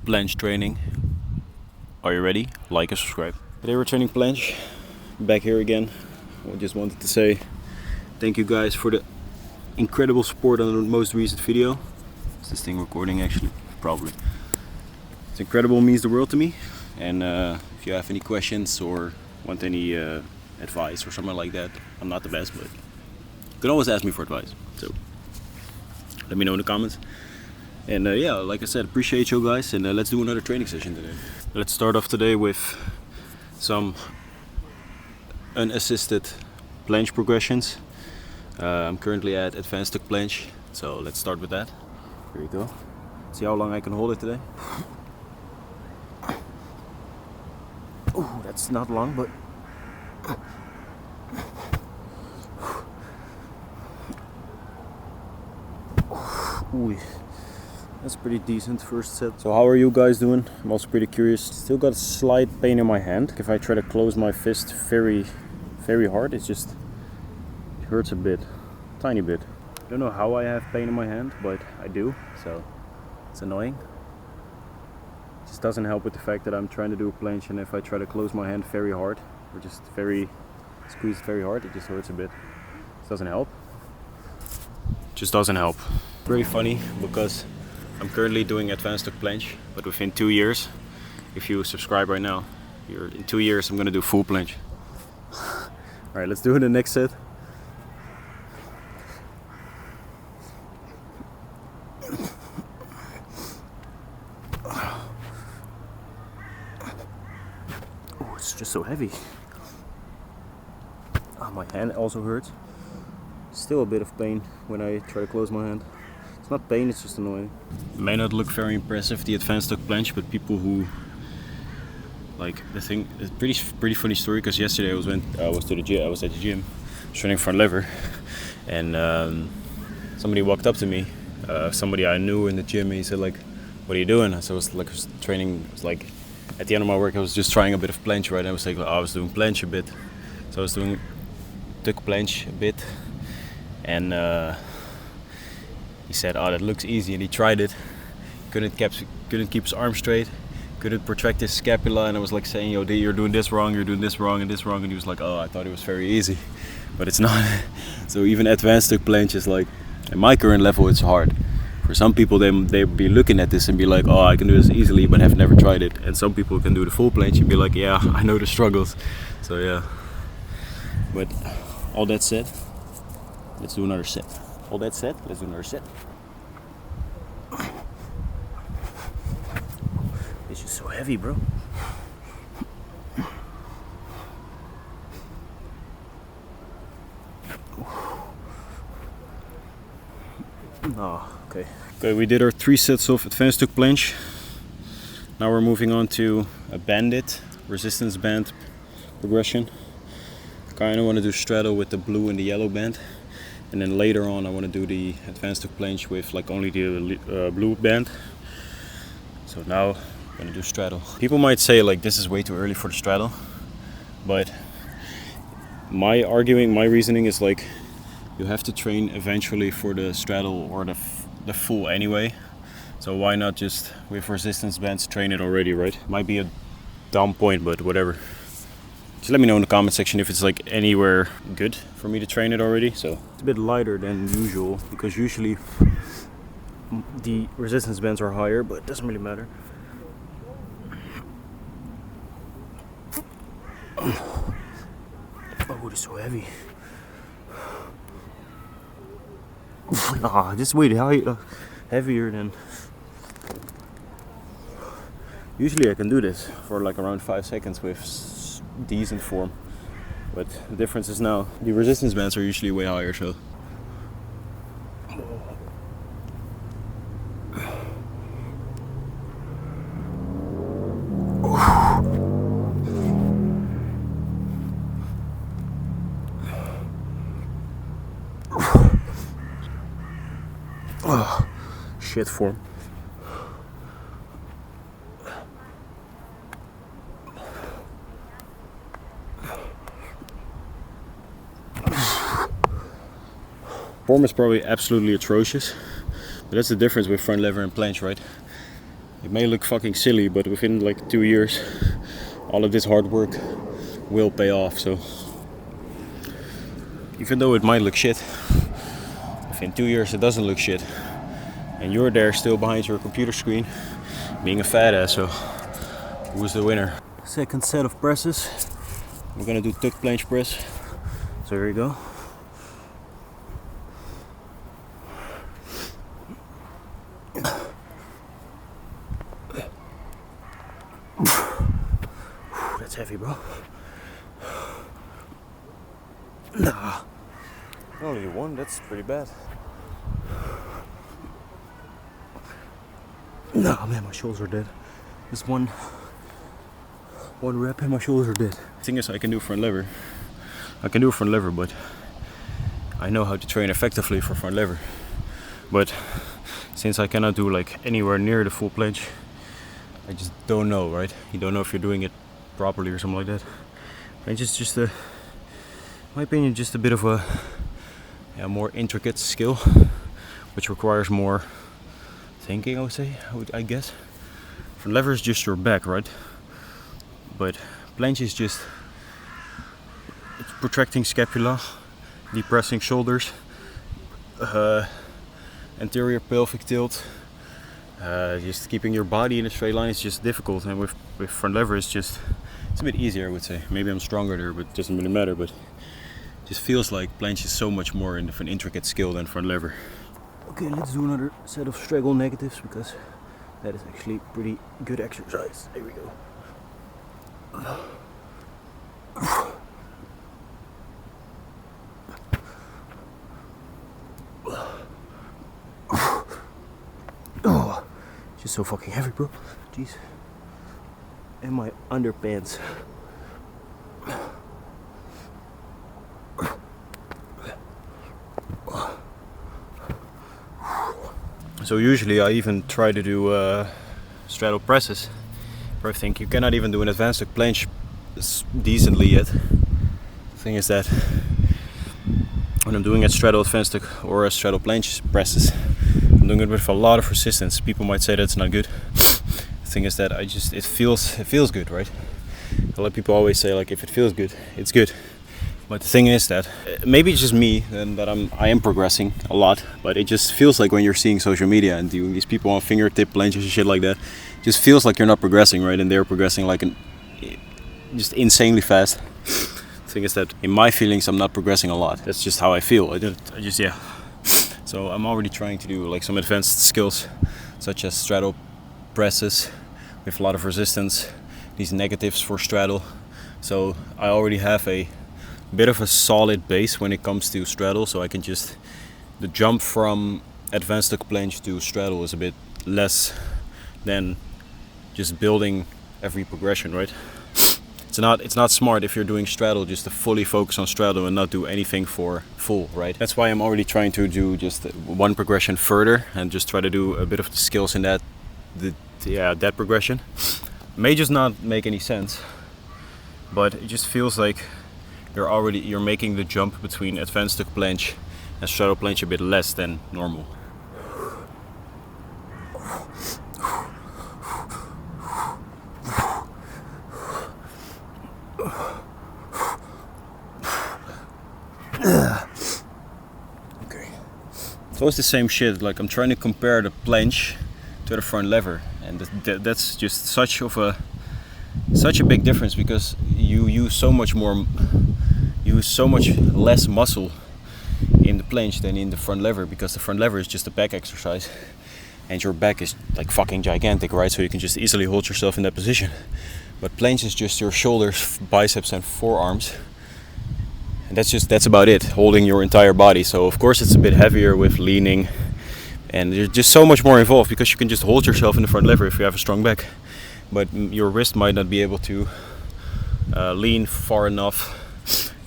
Planche Training. Are you ready? Like and subscribe. Today we're training planche. Back here again. I just wanted to say thank you guys for the incredible support on the most recent video. Is this thing recording actually? Probably. It's incredible, means the world to me. And if you have any questions or want any advice or something like that, I'm not the best, but you can always ask me for advice. So let me know in the comments. And yeah, like I said, appreciate you guys, and let's do another training session today. Let's start off today with some unassisted planche progressions. I'm currently at advanced tuck planche, so let's start with that. Here you go. See how long I can hold it today. Oh, that's not long, but ooh, that's pretty decent first set. So how are you guys doing? I'm also pretty curious. Still got a slight pain in my hand. If I try to close my fist very hard, it hurts a bit, tiny bit. I don't know how I have pain in my hand, but I do, so it's annoying. It just doesn't help with the fact that I'm trying to do a planche, and if I try to close my hand very hard or just squeeze it very hard, it just hurts a bit. It doesn't help. Just doesn't help. Very funny because I'm currently doing advanced tuck planche, but within 2 years, if you subscribe right now, in 2 years I'm gonna do full planche. Alright, let's do the next set. Oh, it's just so heavy. Oh, my hand also hurts. Still a bit of pain when I try to close my hand. It's not pain, it's just annoying. It may not look very impressive, the advanced tuck planche, but people who like the thing, it's pretty funny story, because yesterday I was at the gym, training front lever, and somebody walked up to me, somebody I knew in the gym, and he said like, "What are you doing?" So I was training. It was like at the end of my work, I was just trying a bit of planche, right? And I was like, I was doing planche a bit, so I was doing tuck planche a bit, and he said, "Oh, that looks easy," and he tried it. Couldn't keep his arm straight. Couldn't protract his scapula, and I was like saying, "Yo, you're doing this wrong. You're doing this wrong and this wrong." And he was like, "Oh, I thought it was very easy," but it's not. So even advanced tuck planche is like, at my current level, it's hard. For some people, they be looking at this and be like, "Oh, I can do this easily," but have never tried it. And some people can do the full planche and be like, "Yeah, I know the struggles." So yeah. But all that said, let's do another set. All that said, let's do another set. It's just so heavy, bro. Oh, okay. Okay, we did our 3 sets of advanced tuck planche. Now we're moving on to a bandit resistance band progression. I kind of want to do straddle with the blue and the yellow band, and then later on I want to do the advanced tuck planche with like only the blue band. So now I'm gonna do straddle. People might say like this is way too early for the straddle, but my reasoning is like you have to train eventually for the straddle or the full anyway. So why not just with resistance bands train it already, right? Might be a dumb point, but whatever. Just let me know in the comment section if it's like anywhere good for me to train it already. So it's a bit lighter than usual, because usually the resistance bands are higher, but it doesn't really matter. Oh, it's so heavy. Nah, just wait, heavier than... Usually I can do this for like around 5 seconds with decent form. But the difference is now, the resistance bands are usually way higher, so... Oh, shit form. Form is probably absolutely atrocious, but that's the difference with front lever and planche, right? It may look fucking silly, but within like 2 years, all of this hard work will pay off. So even though it might look shit, within 2 years it doesn't look shit, and you're there still behind your computer screen being a fat ass. So who's the winner? Second set of presses. We're gonna do tuck planche press. So here you go. That's heavy, bro. Nah. Only one, that's pretty bad. Nah, man, my shoulders are dead. This one rep and my shoulders are dead. The thing is, I can do front lever. But I know how to train effectively for front lever. But since I cannot do like anywhere near the full planche, I just don't know, right? You don't know if you're doing it properly or something like that. Planche is just in my opinion, just a bit of a more intricate skill, which requires more thinking, I guess. Front lever is just your back, right? But planche is just protracting scapula, depressing shoulders, anterior pelvic tilt, just keeping your body in a straight line is just difficult. And with front lever it's a bit easier, I would say. Maybe I'm stronger there, but it doesn't really matter. But it just feels like planche is so much more of an intricate skill than front lever. Okay, let's do another set of straggle negatives, because that is actually pretty good exercise. There we go. Oh, it's just so fucking heavy, bro. Jeez. And my underpants. So usually I even try to do straddle presses, but I think you cannot even do an advanced tuck planche decently yet. The thing is that when I'm doing a straddle advanced tuck or a straddle planche presses, I'm doing it with a lot of resistance. People might say that's not good. The thing is that it feels good, right? A lot of people always say like, if it feels good, it's good. But the thing is that maybe it's just me and that I am progressing a lot, but it just feels like when you're seeing social media and doing these people on fingertip planches and shit like that, it just feels like you're not progressing, right? And they're progressing like just insanely fast. The thing is that in my feelings I'm not progressing a lot. That's just how I feel. Yeah. So I'm already trying to do like some advanced skills such as straddle presses with a lot of resistance, these negatives for straddle. So I already have a bit of a solid base when it comes to straddle, so I can the jump from advanced tuck planche to straddle is a bit less than just building every progression, right? It's not smart if you're doing straddle just to fully focus on straddle and not do anything for full, right? That's why I'm already trying to do just one progression further and just try to do a bit of the skills in that progression. May just not make any sense, but it just feels like you're making the jump between advanced tuck planche and straddle planche a bit less than normal. Okay. It's always the same shit. Like, I'm trying to compare the planche to the front lever, and that's just such a big difference, because you use so much less muscle in the planche than in the front lever, because the front lever is just a back exercise and your back is like fucking gigantic, right? So you can just easily hold yourself in that position. But planche is just your shoulders, biceps and forearms, and that's about it, holding your entire body. So of course it's a bit heavier with leaning, and there's just so much more involved, because you can just hold yourself in the front lever if you have a strong back, but your wrist might not be able to lean far enough.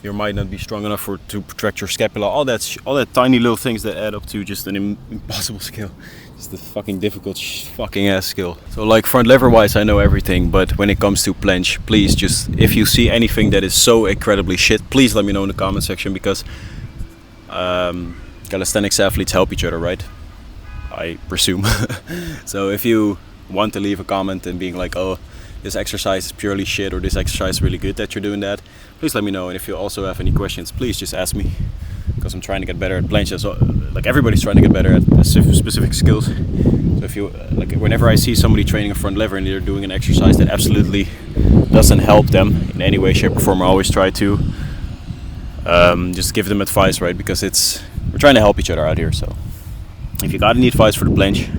You might not be strong enough to protract your scapula. All that tiny little things that add up to just an impossible skill. Just a fucking difficult fucking ass skill. So like front lever wise, I know everything, but when it comes to planche, please just, if you see anything that is so incredibly shit, please let me know in the comment section, because calisthenics athletes help each other, right? I presume. So if you want to leave a comment and being like, oh, this exercise is purely shit, or this exercise is really good that you're doing that, please let me know. And if you also have any questions, please just ask me, because I'm trying to get better at planche. So, like, everybody's trying to get better at specific skills. So if you like, whenever I see somebody training a front lever and they're doing an exercise that absolutely doesn't help them in any way, shape, or form, I always try to just give them advice, right? Because we're trying to help each other out here. So if you got any advice for the planche,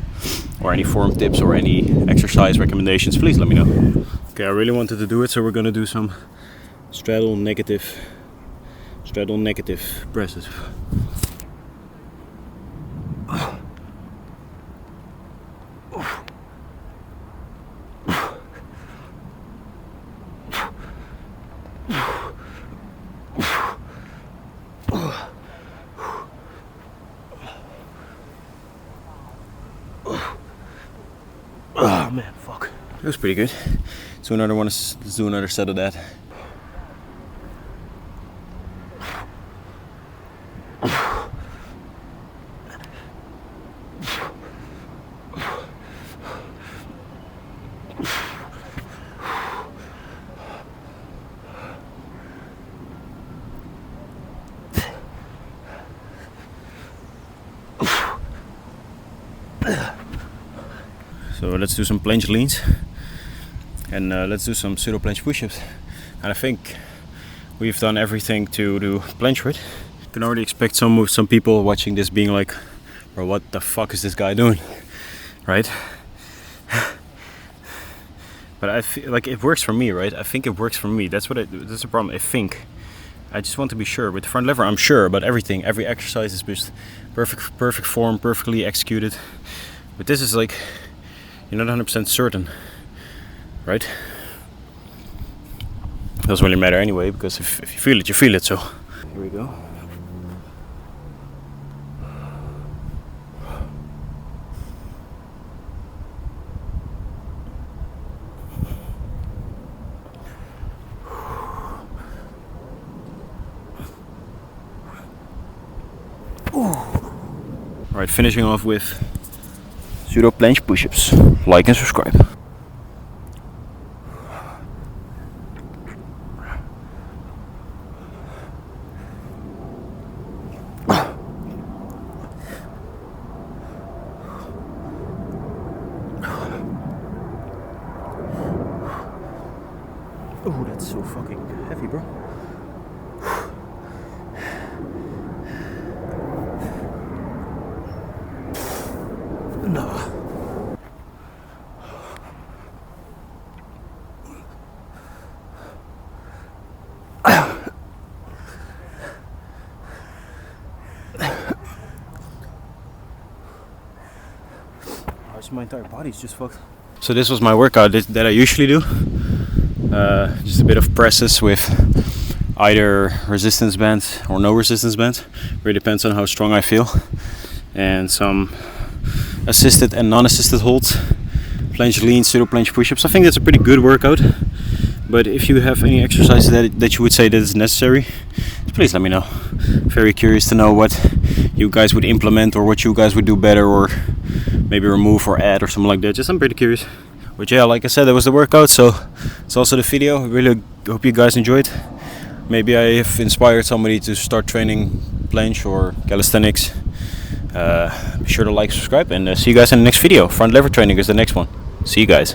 or any form tips, or any exercise recommendations, please let me know. Okay, I really wanted to do it, so we're gonna do some straddle negative presses. Oh man, fuck. That was pretty good. Let's do another one. Let's do another set of that. So let's do some planche leans, and let's do some pseudo planche push-ups. And I think we've done everything to do planche with. You can already expect some people watching this being like, bro, what the fuck is this guy doing, right? But I feel like it works for me, right? I think it works for me. That's the problem. I think. I just want to be sure. With the front lever, I'm sure about everything. Every exercise is just perfect form, perfectly executed. But this is like, you're not 100% certain, right? Doesn't really matter anyway, because if you feel it, you feel it. So here we go. Alright, finishing off with pseudo planche push-ups. Like and subscribe. Oh, that's so fucking heavy, bro. No. My entire body's just fucked. So this was my workout that I usually do. Just a bit of presses with either resistance bands or no resistance bands. Really depends on how strong I feel. And some assisted and non-assisted holds. Planche leans, pseudo planche push-ups. I think that's a pretty good workout. But if you have any exercises that you would say that is necessary, please let me know. Very curious to know what you guys would implement, or what you guys would do better, or maybe remove or add or something like that. I'm pretty curious. But yeah, like I said, that was the workout, so it's also the video. I really hope you guys enjoyed. Maybe I have inspired somebody to start training planche or calisthenics. Be sure to like, subscribe, and see you guys in the next video. Front lever training is the next one. See you guys.